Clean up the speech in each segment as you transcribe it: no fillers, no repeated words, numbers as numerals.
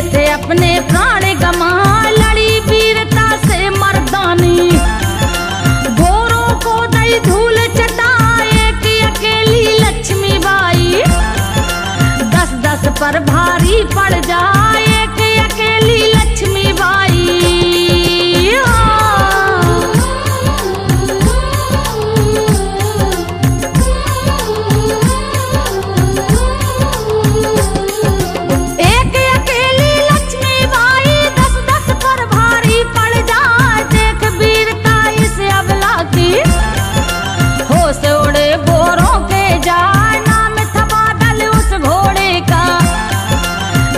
थे अपने प्राण गमा, लड़ी वीरता से मर्दानी। गोरों को दई धूल चटाए कि अकेली लक्ष्मीबाई, 10-10 पर भारी पड़ जाए कि अकेली लक्ष्मीबाई। एक अकेली लक्ष्मीबाई 10-10 पर भारी पड़ जाए, देख वीरता इस अबला की। होश उड़े गोरों के जाए, नाम था बादल उस घोड़े का,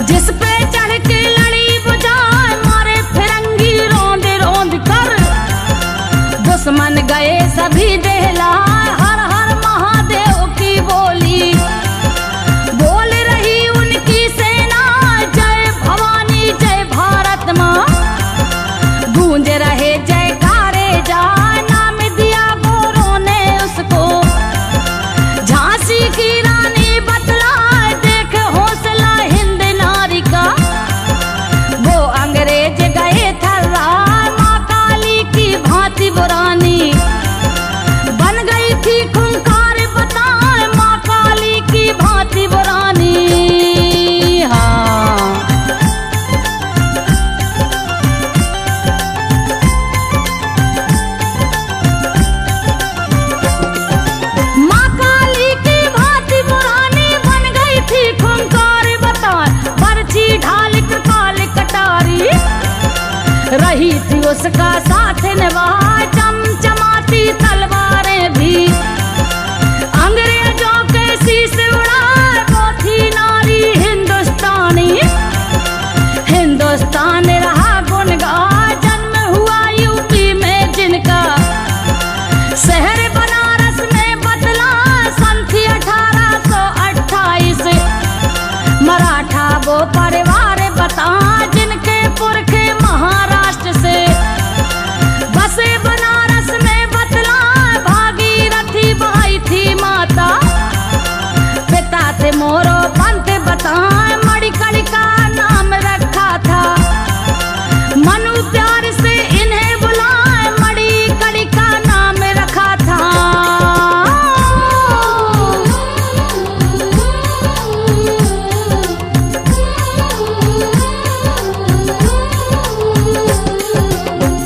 जिस पे चढ़ के लड़ी बुझाए, मारे फिरंगी रोंद रोंद कर। दुश्मन गए सभी दहलाए, हर हर महादेव की बोली। बोल रही उनकी सेना, जय भवानी जय भारत माँ। गूंज रहे जयकारे जाए, नाम दिया गोरों ने उसको। झांसी की रानी बतलाए, देख हौसला हिंद नारी का। वो अंग्रेज गए थर्राए, माँ काली की भांति बुरानी। बन गई थी खूंखार बताए, माँ काली की भांति बुरानी। हाँ, माँ काली की भांति बुरानी, बन गई थी खूंखार बताए। बरछी ढाल कृपाल कटारी, रही थी उसका साथ निभाए, चमचमाती तलवारें भी। अंग्रेजों के शीश उड़ाए, वो थी नारी हिंदुस्तानी। हिंदुस्तान रहा गुनगार, जन्म हुआ यूपी में जिनका। शहर बनारस में बदला सन थी 1828। मराठा वो परिवार बता, जिनके पुरखे महाराष्ट्र से। बसे बनारस में बदला, भागीरथी बाई थी माता। पिता थे मोरो पंत बता, मणिकर्ण का नाम रखा था। मनु प्यार से इन्हें बुलाए, मणिकर्ण का नाम रखा था।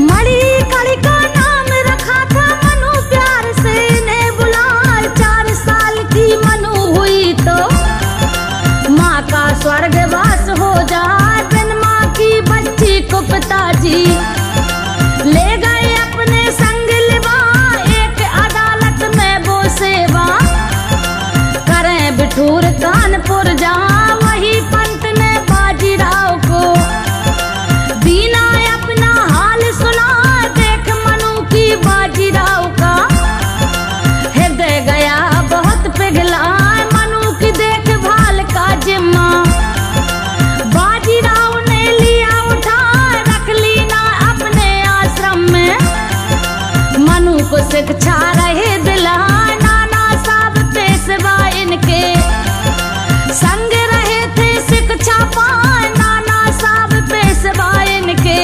मणिकर्ण का नाम रखा था, मनु प्यार से इन्हें बुलाए। 4 साल की मनु हुई तो माँ का स्वर्गवास हो जाए। बिन माँ की बच्ची को पिताजी ले गए अपने संग लिवा, एक अदालत में वो सेवा। करें बिठूर कानपुर जा, वही पंत ने बाजीराव को दीना अपना हाल सुना। देख मनु की बाजीराव का, हृदय गया बहुत पिघला। मनु की देखभाल का जिम्मा बाजीराव ने लिया उठा, रख ली ना अपने आश्रम में। मनु को शिक्षा रहे दिला, नाना साहब पेशवा इनके संग रहे थे। शिक्षा पाए नाना साहब पेशवा इनके।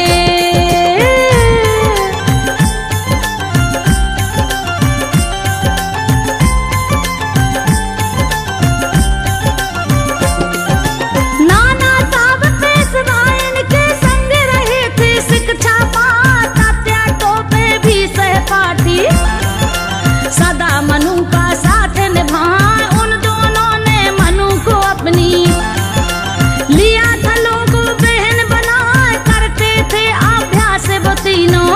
नाना साहब पेशवा इनके संग रहे थे। शिक्षा पाए तात्या टोपे भी सहपाठी, सदा मनु का साथ निभाए। उन दोनों ने मनु को अपनी लिया था, लोगों बहन बनाए। करते थे अभ्यास वो तीनों,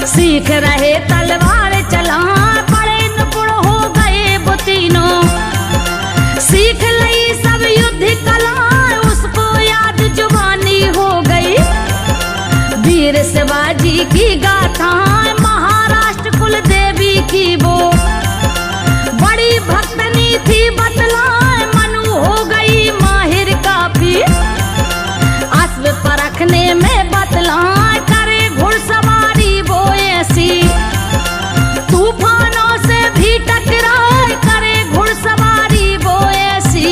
सीख रहे तलवार चला। बड़े निपुण हो गए वो तीनों, सीख लई सब युद्ध कला। उसको याद जुबानी हो गई वीर शिवाजी की गाथा। महाराष्ट्र कुल देवी की वो बड़ी भक्तनी थी बतलाए। मनु हो गई माहिर काफी, अश्व परखने में बतलाए। करे घुड़सवारी वो ऐसी, तूफानों से भी टकराए। करे घुड़सवारी वो ऐसी।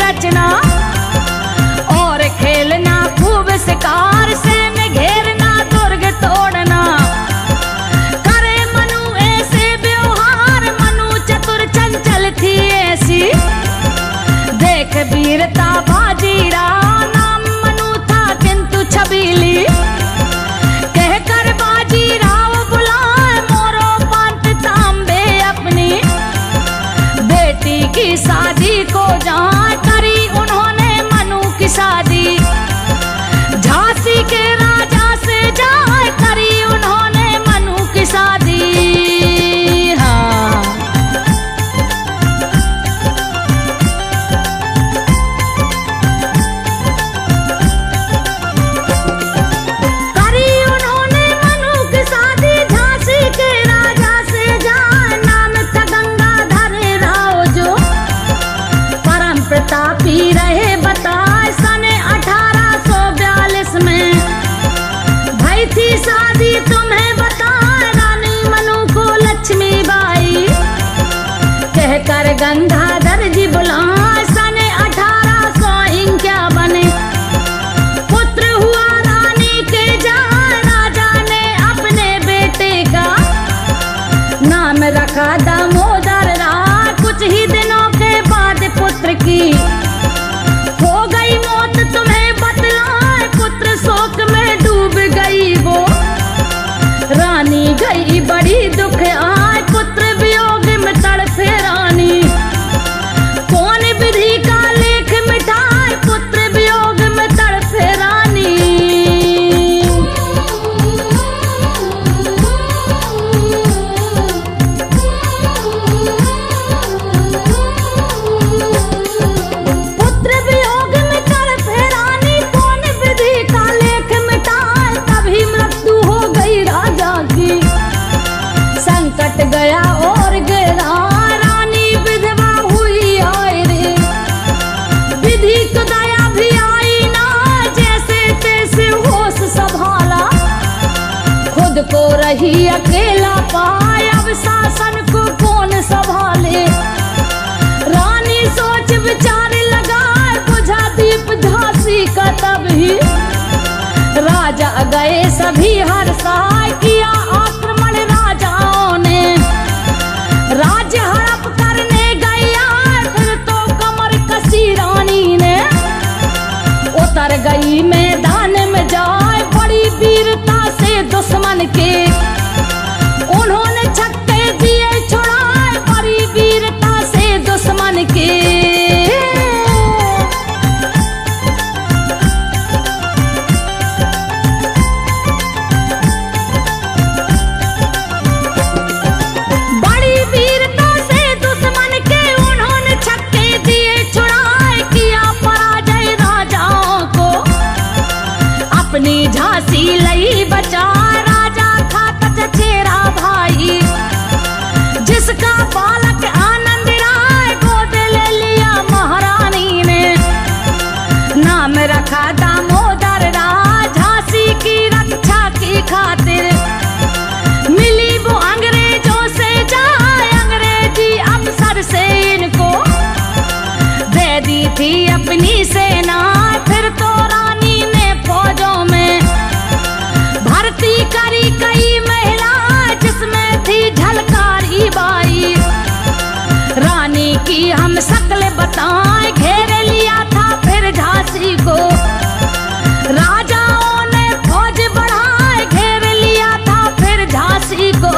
रचना, और खेलना खूब शिकार से में घेरना दुर्ग तोड़ना। करे मनु ऐसे व्यवहार, मनु चतुर चंचल थी ऐसी, देख वीरता बाजीराव नाम मनु था किंतु छबीली। कहकर बाजीराव बुलाए मोरो पंत तांबे अपनी, बेटी की शादी को जहाँ करी उन्होंने मनु की शादी। झांसी के राजा से जहाँ करी उन्होंने मनु की शादी। हाँ करी उन्होंने मनु की शादी, झांसी के राजा से जहाँ नाम था गंगाधर राव जो परम प्रतापी रहे बताए सन 1842 में। भई थी शादी तुम्हें बताए रानी मनु को लक्ष्मीबाई, कहकर गंगाधर जी बुलाए सन 1851। पुत्र हुआ रानी के जहाँ राजा ने अपने बेटे का नाम रखा दामोदर राय। कुछ ही दिनों के बाद पुत्र की हो गई मौत तुम्हें बतलाए, पुत्र शोक में डूब गई वो, रानी गई बड़ी दुख आए, पुत्र वियोग में तड़पे रानी। कौन विधि का लेख मिटाए, पुत्र वियोग में तड़पे रानी। पुत्र वियोग में तड़पे रानी, कौन विधि का लेख मिटाए, तभी मृत्यु हो गई राजा की। संकट गया और गिरा, रानी विधवा हुई आए रे। विधि को दया भी आई ना, जैसे तैसे होश संभाला, खुद को रही अकेला पाए, अब शासन को कौन संभाले। रानी सोच विचार लगाए, बुझा दीप झांसी का तभी, राजा गए सभी हर्षाए, किया आक्रमण राजाओं ने। राज्य हड़प करने गया, फिर तो कमर कसी रानी ने। उतर गई मैदान में जाए, बड़ी वीरता से दुश्मन के, उन्होंने छक्के दिए छुड़ाए, बड़ी वीरता से दुश्मन के। बड़ी वीरता से दुश्मन के, उन्होंने छक्के दिए छुड़ाए, किया पराजय राजाओं को, अपनी झांसी लई बचा। राजा था चचेरा भाई, जिसका बालक आनंद राय गोद ले लिया महारानी ने। नाम रखा दामोदर राय, झांसी की रक्षा की खातिर। मिली वो अंग्रेजों से जाए, अंग्रेजी अफसर से इनको दे दी थी अपनी सेना। फिर तो रानी ने फौजों में भर्ती करी कई महिला, जिसमें थी झलकारी बाई। रानी की हम शक्ल बताएं, घेर लिया था फिर झांसी को, राजाओं ने फौज बढ़ाए, घेर लिया था फिर झांसी को।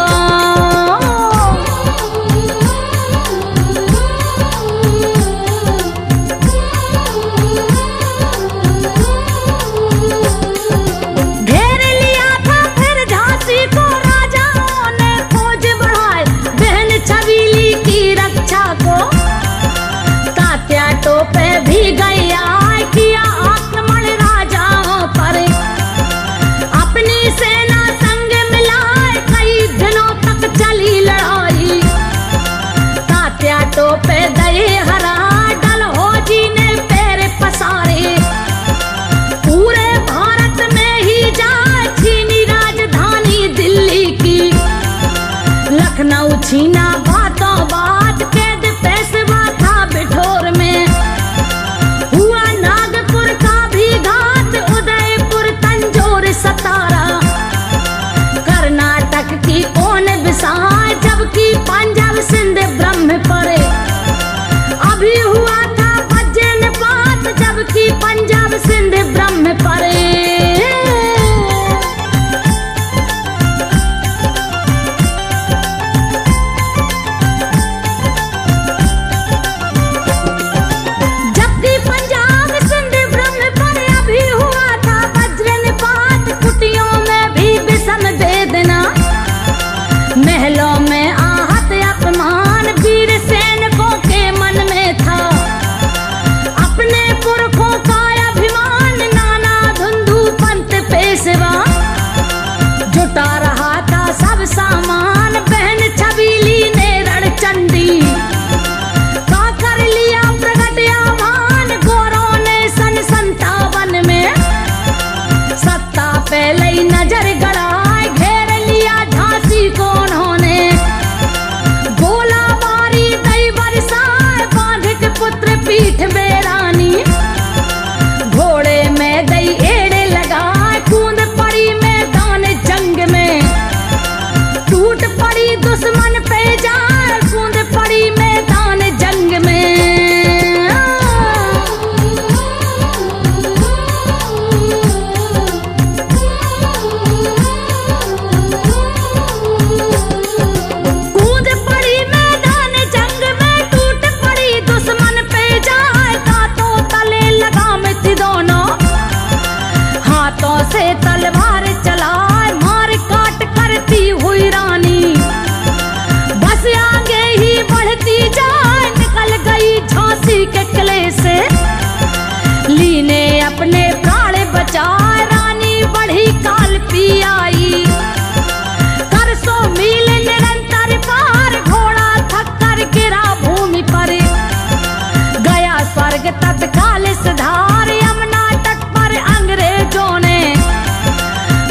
इस धार यमुना तट पर अंग्रेजों ने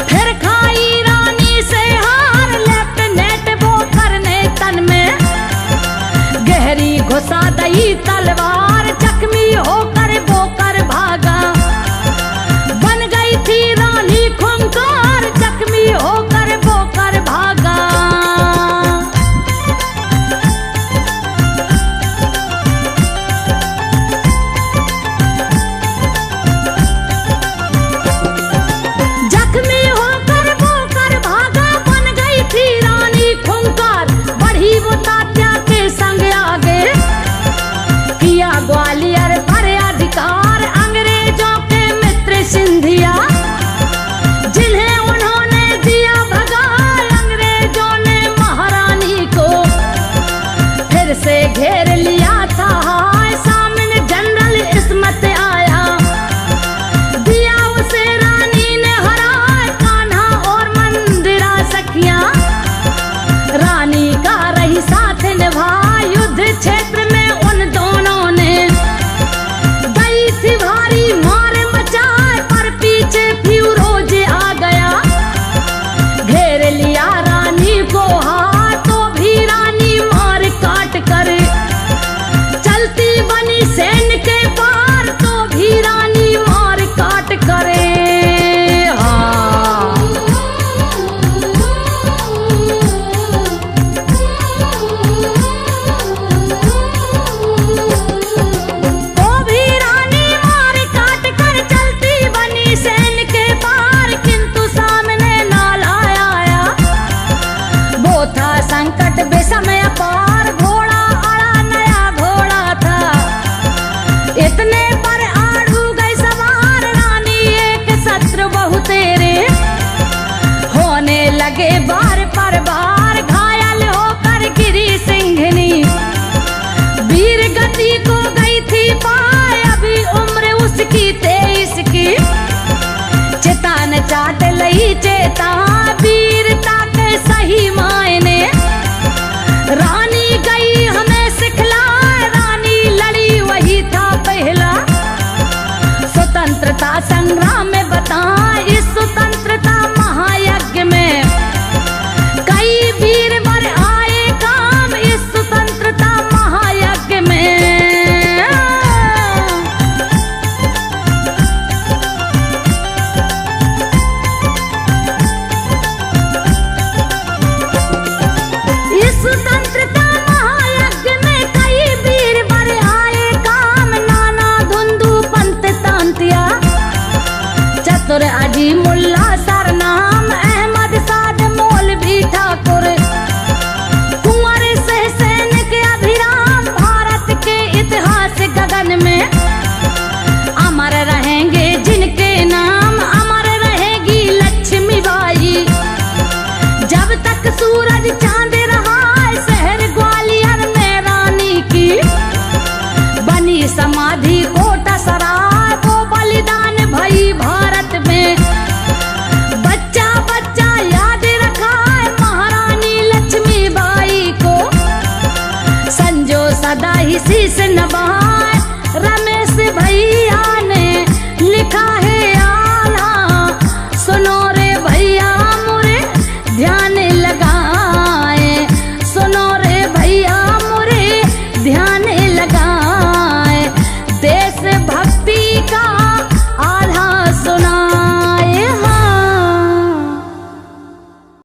फिर खाई रानी से हार। लेफ्टिनेंट वोकर ने तन में गहरी घुसा दई तलवार, जख्मी होकर वोकर भागा। बन गई थी रानी खूंखार, जख्मी होकर वोकर भागा। जख्मी होकर वोकर भागा, बन गई थी रानी खूंखार। बढ़ी वो तात्या के संग आगे, किया ग्वालियर पर अधिकार। अंग्रेजों के मित्र सिंधिया जिन्हें उन्होंने दिया भगा। अंग्रेजों ने महारानी को फिर से घेर लिया था। सामने जनरल इस्मत आया, दिया उसे रानी ने हरा। कान्हा और मंदिरा सखियां रानी का रही साथ निभा। युद्ध क्षेत्र में उन दोनों ने गई थी भारी मार मचाए, पर पीछे फिरोज आ गया, घेर लिया रानी को हाथों भी। रानी मार काट कर चलती बनी सैन्य के पार, तो भी रानी मार काट करे। तो भी रानी मार काट कर चलती बनी सैन्य के पार, किंतु सामने नाल आया वो था संकट बेसमय पार। घोड़ा अड़ा नया घोड़ा था, इतने पर आड़ू गई सवार। रानी एक शत्रु बहु तेरे होने लगे बार पर बार। घायल होकर गिरी सिंघनी, वीर गति को गई थी पाए। अभी उम्र उसकी 23 की, चिता न चाट लई चेता। वीरता के सही मायने रानी गई हमें सिखलाए। रानी लड़ी वही था पहला स्वतंत्रता संग्राम में बता। इस स्वतंत्रता महायज्ञ में कई वीर वर आए काम। इस स्वतंत्रता महायज्ञ में इस स्वतंत्रता महायज्ञ में कई वीर वर आए काम। नाना धुंधु पंत तांतिया, चतुर अजी मुल्ला सरनाम। अहमद साद मौलवी ठाकुर, कुंवर से सैनिक अभिराम। भारत के इतिहास गगन में अमर रहेंगे जिनके नाम। अमर रहेगी लक्ष्मीबाई, जब तक सूरज चांद रहा। शहर ग्वालियर में रानी की बनी समाधि कोटा सराय। वो बलिदान भई भारत में, बच्चा बच्चा याद रखा है। महारानी लक्ष्मीबाई को संजो सदा इसी से